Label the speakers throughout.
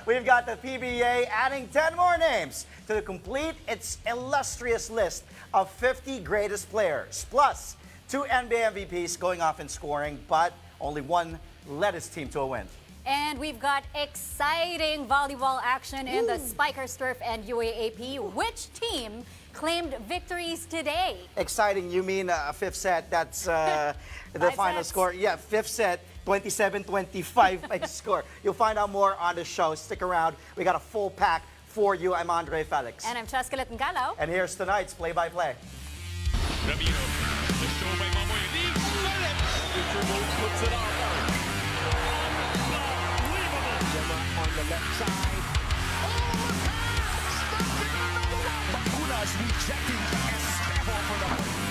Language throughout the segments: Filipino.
Speaker 1: we've got the PBA adding 10 more names to complete its illustrious list of 50 greatest players. Plus, 2 NBA MVPs going off in scoring, but only one led his team to a win.
Speaker 2: And we've got exciting volleyball action in the Spikers Turf and UAAP. Which team claimed victories today?
Speaker 1: Exciting, you mean a fifth set? That's the final
Speaker 2: sets.
Speaker 1: score. Yeah, fifth set, 27-25 by score. You'll find out more on the show. Stick around. We got a full pack for you. I'm Andre Felix.
Speaker 2: And I'm Cheska Ngalaw.
Speaker 1: And here's tonight's play-by-play.
Speaker 3: Ramiro, the show by Mamoy Lee. Victor Moe puts it on. Unbelievable. Gemma on the left side. Oh, the pass! Another one. Bacunas rejecting Esteban for the point.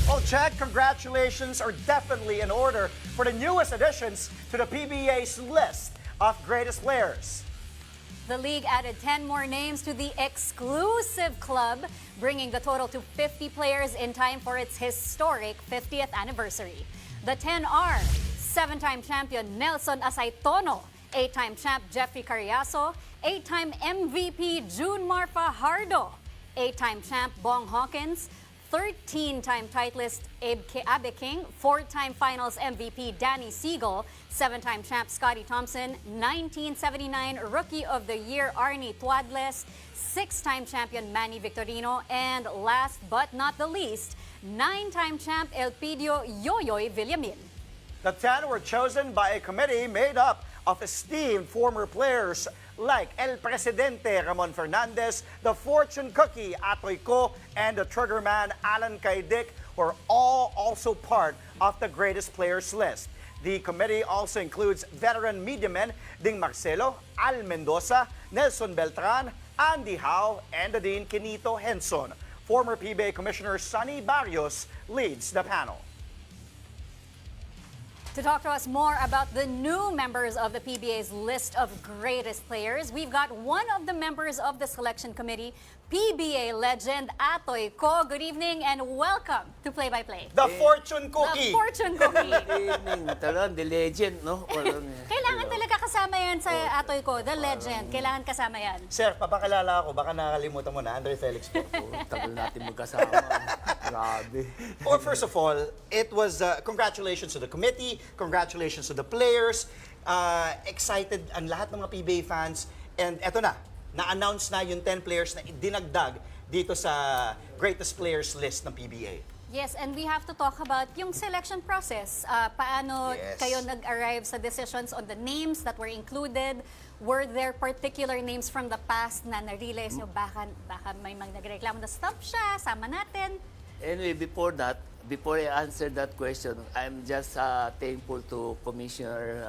Speaker 1: Well, Chad, congratulations are definitely in order for the newest additions to the PBA's list of greatest players.
Speaker 2: The league added 10 more names to the exclusive club, bringing the total to 50 players in time for its historic 50th anniversary. The 10 are 7-time champion Nelson Asaytono, 8-time champ Jeffrey Carriazo, 8-time MVP Junmar Fajardo, 8-time champ Bong Hawkins, 13-time titleist Abe King, 4-time finals MVP Danny Siegel, 7-time champ Scotty Thompson, 1979 Rookie of the Year Arnie Tuadles, 6-time champion Manny Victorino, and last but not the least, 9-time champ Elpidio Yoyoy Villamil.
Speaker 1: The 10 were chosen by a committee made up of esteemed former players like El Presidente Ramon Fernandez, the Fortune Cookie Atoy Ko, and the Triggerman Alan Kaidik were all also part of the greatest players list. The committee also includes veteran media men Ding Marcelo, Al Mendoza, Nelson Beltran, Andy Howe, and the Dean Kenito Henson. Former PBA Commissioner Sonny Barrios leads the panel.
Speaker 2: To talk to us more about the new members of the PBA's list of greatest players, we've got one of the members of the selection committee, PBA legend Atoy Ko. Good evening and welcome to Play by Play.
Speaker 1: The Fortune Cookie!
Speaker 2: The Fortune Cookie.
Speaker 4: Evening, talagang the legend, no?
Speaker 2: Kailangan talaga kasama yan sa Atoy Ko, the legend. Kailangan kasama yan.
Speaker 1: Sir, papakilala ako. Baka nakalimutan mo na. Andre Felix po.
Speaker 4: Tagal natin magkasama. Grabe.
Speaker 1: Well, first of all, it was congratulations to the committee, congratulations to the players. Excited ang lahat ng mga PBA fans. And eto na-announce na yung 10 players na dinagdag dito sa greatest players list ng PBA.
Speaker 2: Yes, and we have to talk about yung selection process. Paano
Speaker 1: Yes.
Speaker 2: kayo nag-arrive sa decisions on the names that were included? Were there particular names from the past na na-realize nyo baka may mga nagreklamo na stop siya, sama natin?
Speaker 4: Anyway, before I answer that question, I'm just thankful to Commissioner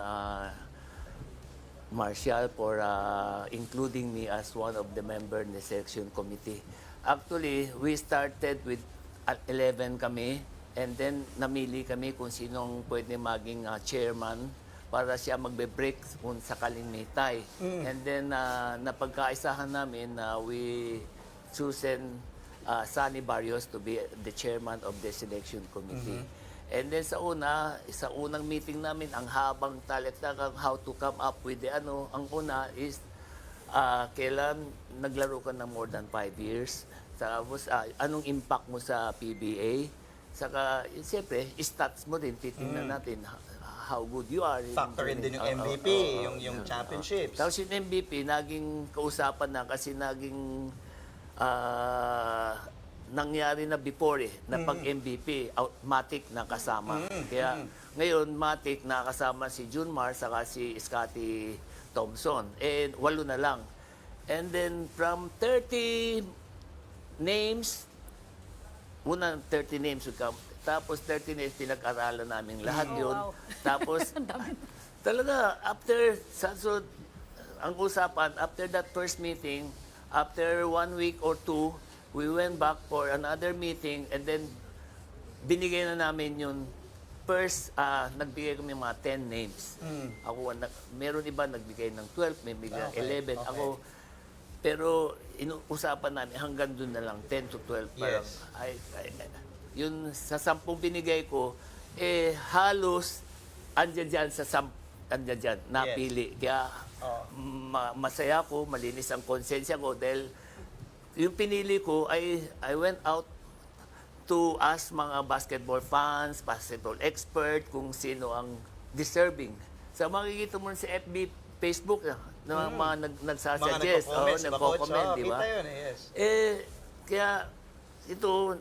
Speaker 4: Marcial for including me as one of the members in the selection committee. Actually, we started with 11 kami and then namili kami kung sinong pwede maging chairman para siya magbe-break kung sakaling may tie. And then napagkaisahan namin na we chosen Sonny Barrios to be the chairman of the selection committee. And then sa unang meeting namin, ang habang talektakang how to come up with the ang una is kailan naglaro ka ng more than 5 years. Tapos anong impact mo sa PBA. Saka siyempre, stats mo din, titingnan natin how good you are.
Speaker 1: Factor in din yung MVP, yung championships.
Speaker 4: Tapos yung MVP, naging kausapan na kasi naging nangyari na before na pag-MVP, Matic na kasama. Kaya ngayon, Matic nakasama si Junmar saka si Scotty Thompson. And 8 na lang. And then from 30 names, unang 30 names would come. Tapos 30 names, pinag-aralan namin lahat yun.
Speaker 2: Wow.
Speaker 4: Tapos talaga, after, ang usapan, after that first meeting, after 1 week or 2, we went back for another meeting and then binigay na namin yung first, nagbigay kami mga 10 names. Ako, meron iba nagbigay ng 12, may bigay ng 11.
Speaker 5: okay.
Speaker 4: Ako, pero usapan namin hanggang doon na lang, 10 to 12. Parang,
Speaker 5: Yes.
Speaker 4: yun sa 10 binigay ko, halos andyan dyan sa andyan dyan, napili. Kaya masaya ko, malinis ang konsensya ko dahil yung pinili ko ay I went out to ask mga basketball fans, basketball expert kung sino ang deserving. So makikita mo sa FB, Facebook na mga nagsasuggest, nagko-comment, di ba?
Speaker 5: Kita yun, yes.
Speaker 4: Kaya ito,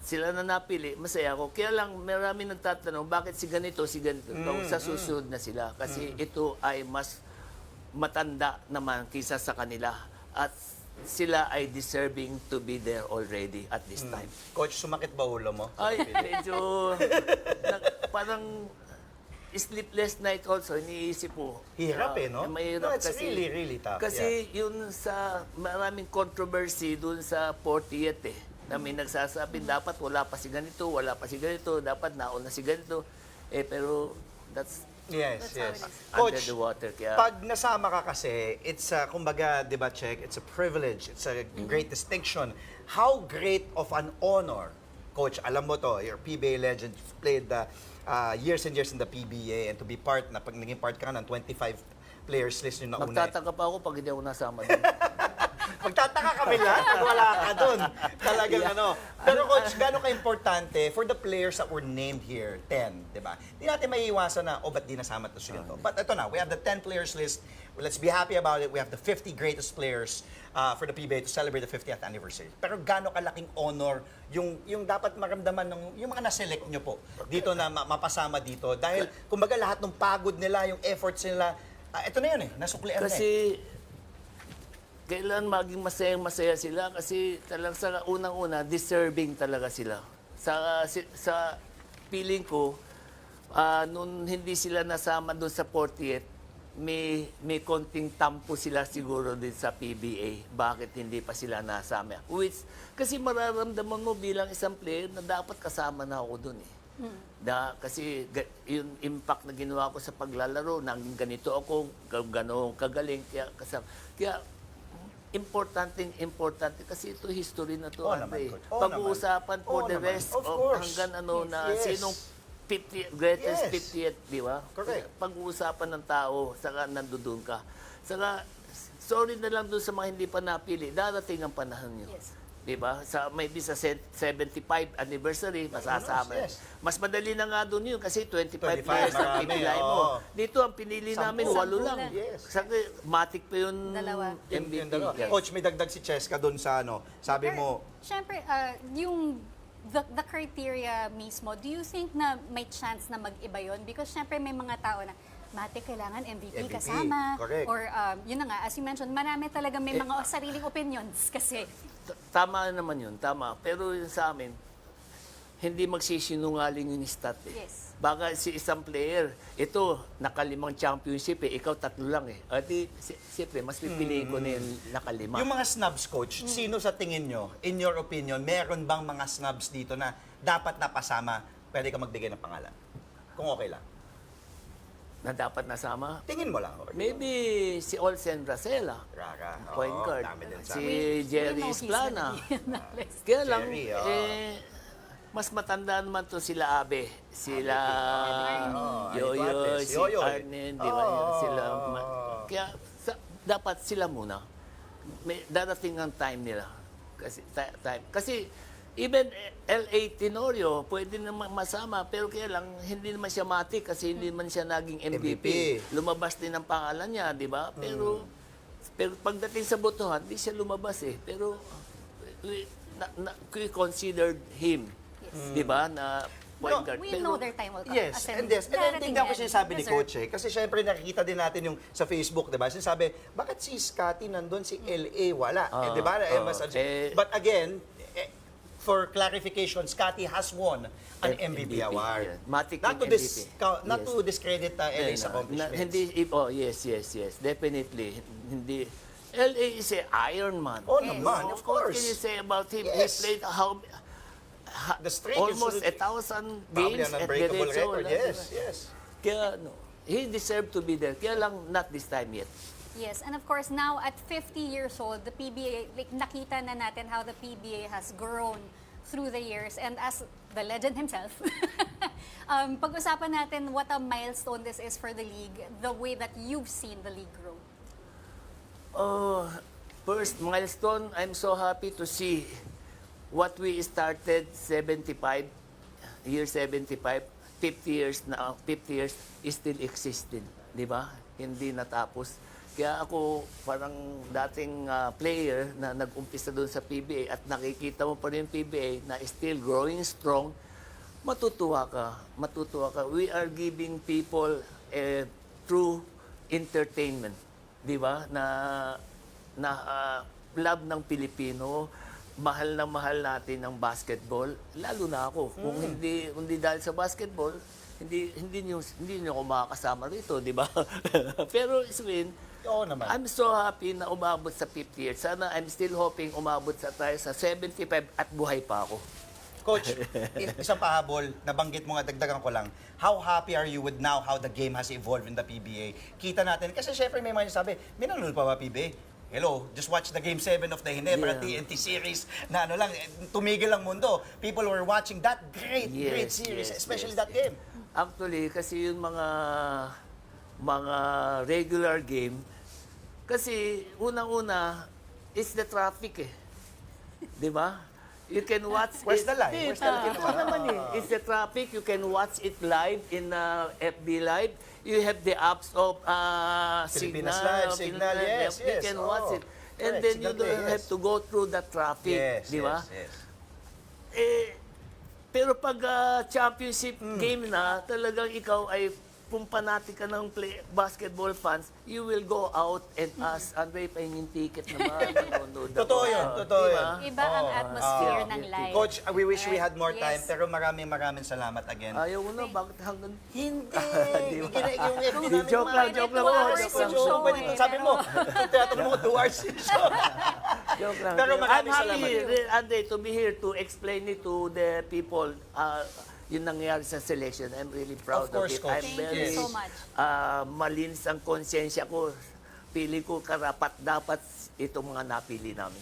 Speaker 4: sila na napili, masaya ako. Kaya lang, marami nagtatanong, bakit si ganito, sa susunod na sila. Kasi ito ay mas matanda naman kaysa sa kanila. At sila ay deserving to be there already at this time.
Speaker 5: Coach, sumakit ba ulo mo?
Speaker 4: Ay, medyo parang sleepless night also, iniisip po.
Speaker 5: Hirap no?
Speaker 4: Mahirap
Speaker 5: No, it's
Speaker 4: kasi.
Speaker 5: really tough.
Speaker 4: Kasi yun sa maraming controversy dun sa 40th na may nagsasabi, dapat wala pa si ganito, dapat nauna si ganito. Pero that's
Speaker 5: Yes, yes.
Speaker 4: under
Speaker 5: Coach,
Speaker 4: the water. Kaya,
Speaker 5: pag nasama ka kasi, it's, kumbaga, di ba, Check, it's a privilege, it's a great distinction. How great of an honor, Coach, alam mo to, you're a PBA legend, you've played years and years in the PBA, and to be part, pag naging part ka ng 25 players list yung nauna.
Speaker 4: magtataka pa ako pag hindi ako nasama doon.
Speaker 5: Magtataka kami lahat pag wala ka dun. Talagang Pero Coach, gano'n ka-importante for the players that were named here, 10, di ba? Di natin maiiwasan na, ba't di nasama to siya to? But ito na, we have the 10 players list. Let's be happy about it. We have the 50 greatest players for the PBA to celebrate the 50th anniversary. Pero gano'n kalaking honor yung dapat maramdaman ng yung mga na-select nyo po dito na mapasama dito. Dahil, kumbaga, lahat ng pagod nila, yung efforts nila, ito na yun nasuklian na
Speaker 4: Kasi kailan maging masayang-masaya sila kasi talagang sa unang-una, deserving talaga sila. Sa feeling ko, nung hindi sila nasama doon sa 40th, may konting tampo sila siguro din sa PBA. Bakit hindi pa sila nasama? Kasi mararamdaman mo bilang isang player na dapat kasama na ako doon kasi yung impact na ginawa ko sa paglalaro, naging ganito ako, gano'ng kagaling, kaya importante kasi ito history na to.
Speaker 5: Naman, Coach.
Speaker 4: Pag-uusapan for the
Speaker 5: naman.
Speaker 4: rest
Speaker 5: Of
Speaker 4: of
Speaker 5: course.
Speaker 4: hanggang na
Speaker 5: Yes.
Speaker 4: sinong 50th, greatest
Speaker 5: Yes.
Speaker 4: 50th, di ba?
Speaker 5: Correct.
Speaker 4: Pag-uusapan ng tao, saka nandoon ka. Saka, sorry na lang doon sa mga hindi pa napili, darating ang panahon nyo.
Speaker 2: Yes.
Speaker 4: Di ba? Maybe sa 75 anniversary, masasama.
Speaker 5: Yes.
Speaker 4: Mas madali na nga doon yun kasi 25
Speaker 5: 25,
Speaker 4: players ang
Speaker 5: marami,
Speaker 4: pipilay
Speaker 5: oo.
Speaker 4: mo. Dito ang pinili namin, 8
Speaker 2: Sampu
Speaker 4: lang.
Speaker 2: lang.
Speaker 5: Yes.
Speaker 4: Sabi, matik pa yung
Speaker 2: Dalawa.
Speaker 4: MVP.
Speaker 5: Yung dalawa.
Speaker 4: Yes.
Speaker 5: Coach, may dagdag si Cheska doon sa sabi mo,
Speaker 2: Siyempre, yung the criteria mismo, do you think na may chance na mag-iba yun? Because siyempre may mga tao na, Mate, kailangan MVP kasama.
Speaker 5: correct.
Speaker 2: Or, yun na nga, as you mentioned, marami talaga may mga sariling opinions kasi.
Speaker 4: Tama naman yun, tama. Pero yun sa amin, hindi magsisinungaling yung stat
Speaker 2: Yes.
Speaker 4: Baka si isang player, ito, nakalimang championship ikaw 3 lang At siyempre, mas pipiliin ko na yung nakalima.
Speaker 5: yung mga snubs, Coach, sino sa tingin nyo, in your opinion, meron bang mga snubs dito na dapat napasama, pwede ka magbigay ng pangalan? Kung okay lang.
Speaker 4: Na dapat nasama?
Speaker 5: Tingin mo lang.
Speaker 4: Maybe si Olsen Racela,
Speaker 5: Raka.
Speaker 4: point guard.
Speaker 5: Dami din sa
Speaker 4: Si
Speaker 5: amin.
Speaker 4: Jerry
Speaker 2: We know he's
Speaker 4: Esplana.
Speaker 2: gonna be in that list.
Speaker 4: Kaya lang,
Speaker 5: Jerry,
Speaker 4: mas matanda naman to sila Abe, sila Yoyo,
Speaker 5: Duartes,
Speaker 4: si
Speaker 5: Yoyoy.
Speaker 4: Arnen, di ba yun? Sila, kaya dapat sila muna. May darating ang time nila. Kasi even L.A. Tenorio, pwede naman masama, pero kaya lang, hindi naman siya matik kasi hindi naman siya naging MVP. Lumabas din ang pangalan niya, di ba? Pero pagdating sa botohan, hindi siya lumabas Pero we considered him, di ba, na point guard.
Speaker 2: We know their time will come.
Speaker 5: Yes,
Speaker 2: As in,
Speaker 5: and yes. And then,
Speaker 2: darating
Speaker 5: tingnan ko
Speaker 2: yan.
Speaker 5: sinasabi ni
Speaker 2: Deserve.
Speaker 5: Coach kasi syempre nakikita din natin yung sa Facebook, di ba? Sinasabi, bakit si Scotty nandun, si LA wala? Di ba? But again, for clarification, Scotty has won an MVP award.
Speaker 4: Yeah. Matic
Speaker 5: Not to,
Speaker 4: yung MVP.
Speaker 5: not to discredit LA's
Speaker 4: No,
Speaker 5: accomplishments.
Speaker 4: yes, definitely. Hindi. LA is a Iron Man.
Speaker 5: Oh, naman, of
Speaker 4: What
Speaker 5: course.
Speaker 4: can you say about him?
Speaker 5: Yes.
Speaker 4: He played
Speaker 5: the streak
Speaker 4: almost
Speaker 5: is
Speaker 4: 1,000
Speaker 5: probably
Speaker 4: games
Speaker 5: an
Speaker 4: at
Speaker 5: unbreakable
Speaker 4: diretso.
Speaker 5: record. Yes, yes.
Speaker 4: Kaya he deserved to be there. Kaya lang not this time yet.
Speaker 2: Yes, and of course, now at 50 years old, the PBA, like nakita na natin how the PBA has grown through the years. And as the legend himself, pag-usapan natin what a milestone this is for the league, the way that you've seen the league grow.
Speaker 4: First milestone, I'm so happy to see what we started 75, year 75, 50 years now, 50 years is still existing, di ba? Hindi natapos. Kaya ako parang dating player na nag-umpisa doon sa PBA at nakikita mo pa rin yung PBA na still growing strong, matutuwa ka. We are giving people true entertainment, di ba? Na love ng Pilipino, mahal na mahal natin ang basketball, lalo na ako. Kung hindi dahil sa basketball, hindi niyo ako makakasama rito, di ba? Pero Swin,
Speaker 5: Oo naman.
Speaker 4: I'm so happy na umabot sa 50 years. Sana I'm still hoping umabot tayo sa 75 at buhay pa ako.
Speaker 5: Coach, isang pahabol, nabanggit mo nga, dagdagan ko lang. How happy are you with now how the game has evolved in the PBA? Kita natin, kasi syempre may mga sabi, may nanonood pa ba PBA? Hello, just watch the Game 7 of the Ginebra TNT series na ano lang, tumigil ang mundo. People were watching that great series, especially that game.
Speaker 4: Actually, kasi yung mga regular game, kasi unang-una, it's the traffic eh. Di ba? You can watch
Speaker 5: Where's
Speaker 4: it.
Speaker 5: the line? Where's the line?
Speaker 4: Ito naman eh. It's the traffic. You can watch it live in FB Live. You have the apps of
Speaker 5: Pilipinas
Speaker 4: Signal.
Speaker 5: Live, Signal, yes,
Speaker 4: You
Speaker 5: yes.
Speaker 4: can watch it. And
Speaker 5: Correct,
Speaker 4: then you
Speaker 5: Signal
Speaker 4: don't
Speaker 5: Play,
Speaker 4: have
Speaker 5: yes.
Speaker 4: to go through the traffic.
Speaker 5: Yes,
Speaker 4: Di ba?
Speaker 5: yes.
Speaker 4: Pero pag championship game na, talagang ikaw ay pumpanati ka ng basketball fans, you will go out and ask, Andre, pahingin ticket naman. Nanonood ako."
Speaker 5: Totoo yun, totoo
Speaker 4: Diba?
Speaker 5: yun.
Speaker 2: Iba ang atmosphere ng live.
Speaker 5: Coach, we wish we had more
Speaker 2: Yes.
Speaker 5: time, pero maraming salamat again.
Speaker 4: Ayaw mo na, bakit hanggang...
Speaker 5: Hindi.
Speaker 4: Di ba?
Speaker 5: Yung FB namin,
Speaker 4: Joke lang, joke lang po.
Speaker 5: Joke lang. Sabi mo, tinatanong mo 2 hours yung show.
Speaker 4: Joke lang.
Speaker 5: Pero
Speaker 4: I'm
Speaker 5: maraming
Speaker 4: happy,
Speaker 5: salamat.
Speaker 4: Andre, to be here to explain it to the people, yung nangyari sa selection. I'm really proud
Speaker 5: Of course,
Speaker 4: it.
Speaker 5: Coach.
Speaker 4: I'm
Speaker 2: Thank
Speaker 4: very
Speaker 2: you so much.
Speaker 4: malinis ang konsensya ko. Pili ko karapat dapat itong mga napili namin.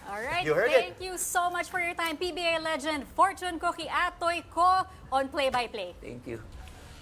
Speaker 2: Alright,
Speaker 5: You heard
Speaker 2: thank you so much for your time. PBA legend Fortune Cookie Atoy Ko on Play by Play.
Speaker 4: Thank you.